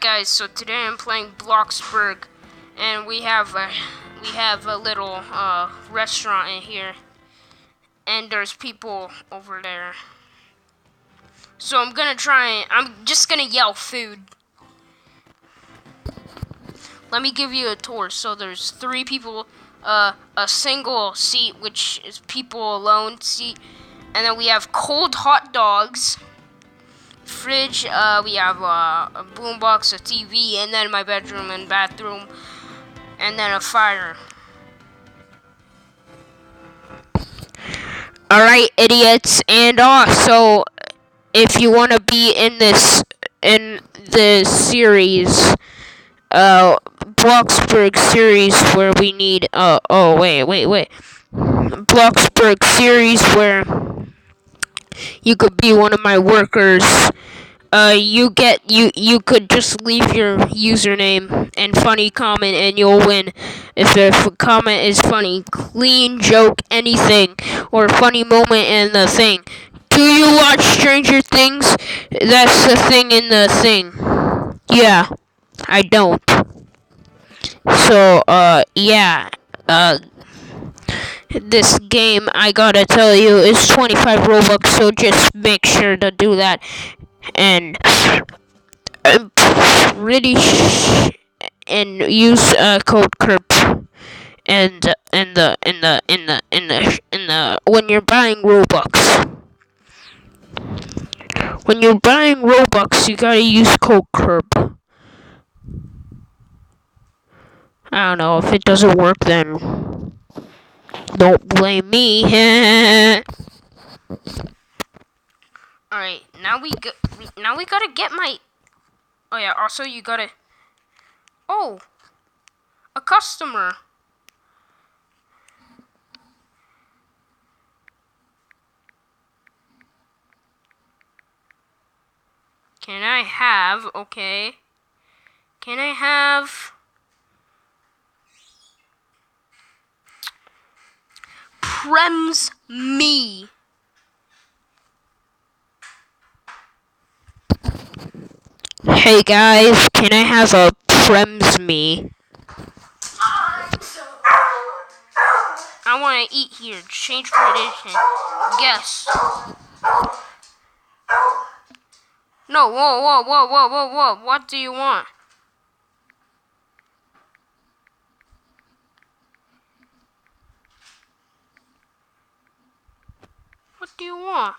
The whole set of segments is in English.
guys, so today I'm playing Bloxburg, and we have a little restaurant in here, and there's people over there. So I'm just gonna yell food. Let me give you a tour. So there's 3 people, a single seat, which is people alone seat, and then we have cold hot dogs. Fridge, we have a boombox, a TV, and then my bedroom and bathroom, and then a fire. Alright, idiots, and also, if you want to be in the series, Bloxburg series where we need, Bloxburg series where you could be one of my workers. You could just leave your username and funny comment and you'll win. If the comment is funny, clean joke, anything, or funny moment in the thing. Do you watch Stranger Things? That's the thing in the thing. Yeah, I don't. So, yeah, this game, I gotta tell you, is 25 Robux, so just make sure to do that. And really and use code CURP and when you're buying Robux. When you're buying Robux, you gotta use code CURP. I don't know, if it doesn't work, then don't blame me. Alright, now we gotta get my... Oh yeah, also you gotta... Oh! A customer! Can I have... Okay. Can I have... Prems me. Hey guys, can I have a Prems me? I want to eat here. Change tradition. Guess. No, whoa. What do you want? What do you want?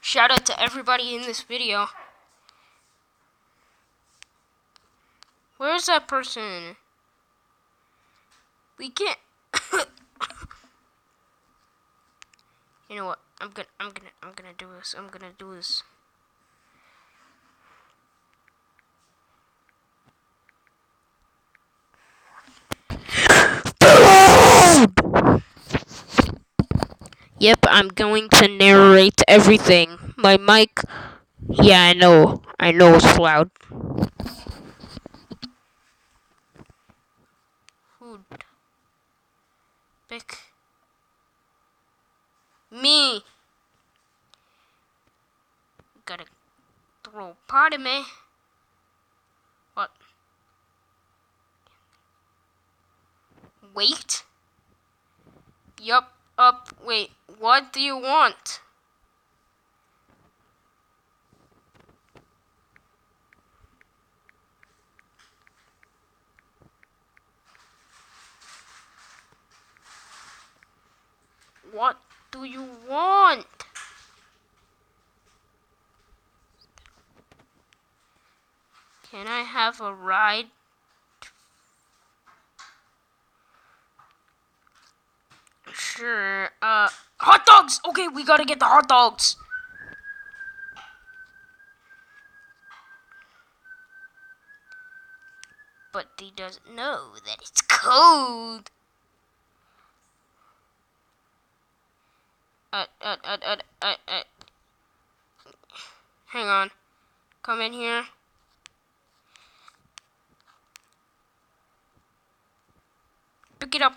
Shout out to everybody in this video. Where's that person? We can't. You know what? I'm gonna do this. I'm gonna do this. Yep, I'm going to narrate everything. My mic. Yeah, I know it's loud. Food. Pick. Me. Gotta throw a part of me. What? Wait. Yup. Up. Wait. What do you want? What do you want? Can I have a ride? Sure. Hot dogs! Okay, we gotta get the hot dogs. But he doesn't know that it's cold. Hang on. Come in here. Pick it up.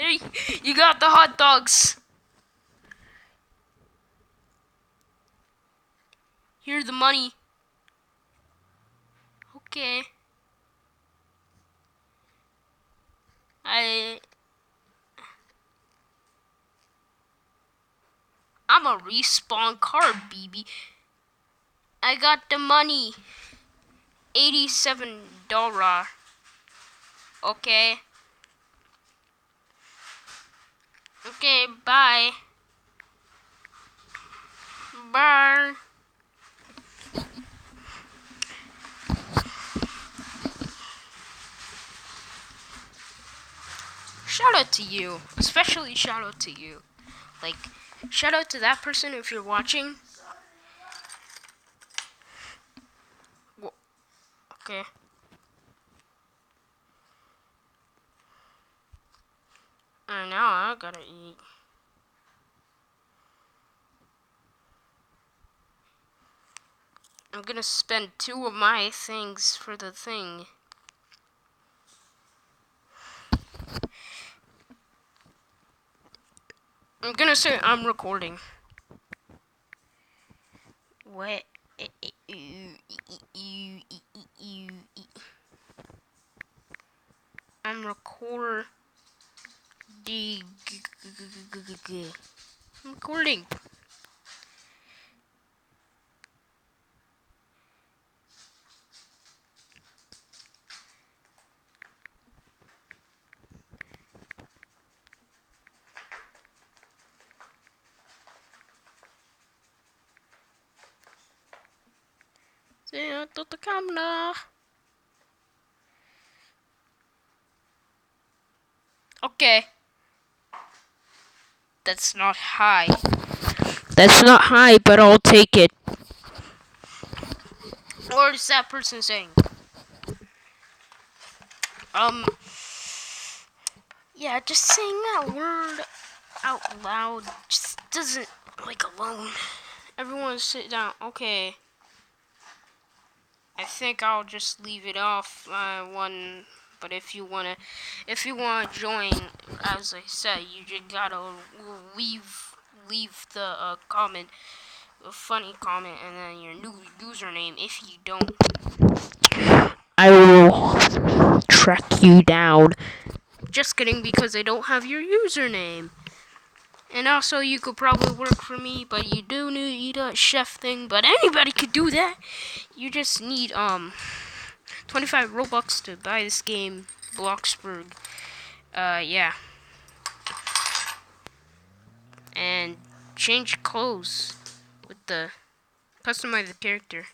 Okay, you got the hot dogs. Here's the money. Okay. I'm a respawn card, BB. I got the money. $87. Okay. Okay, bye. Bye. Shout out to you. Especially shout out to you. Like, shout out to that person if you're watching. Okay. And now I gotta eat. I'm gonna spend 2 of my things for the thing. I'm gonna say I'm recording. What? I'm recording. I'm recording. Se tot the camera. Okay. That's not high. That's not high, but I'll take it. What is that person saying? Yeah, just saying that word out loud just doesn't, like, alone. Everyone sit down. Okay. I think I'll just leave it off one, but if you wanna join, as I said, you just gotta leave the comment, a funny comment, and then your new username. If you don't, I will track you down. Just kidding, because I don't have your username. And also, you could probably work for me, but you do need a chef thing. But anybody could do that. You just need 25 Robux to buy this game, Bloxburg. Yeah. And change clothes with the customize the character.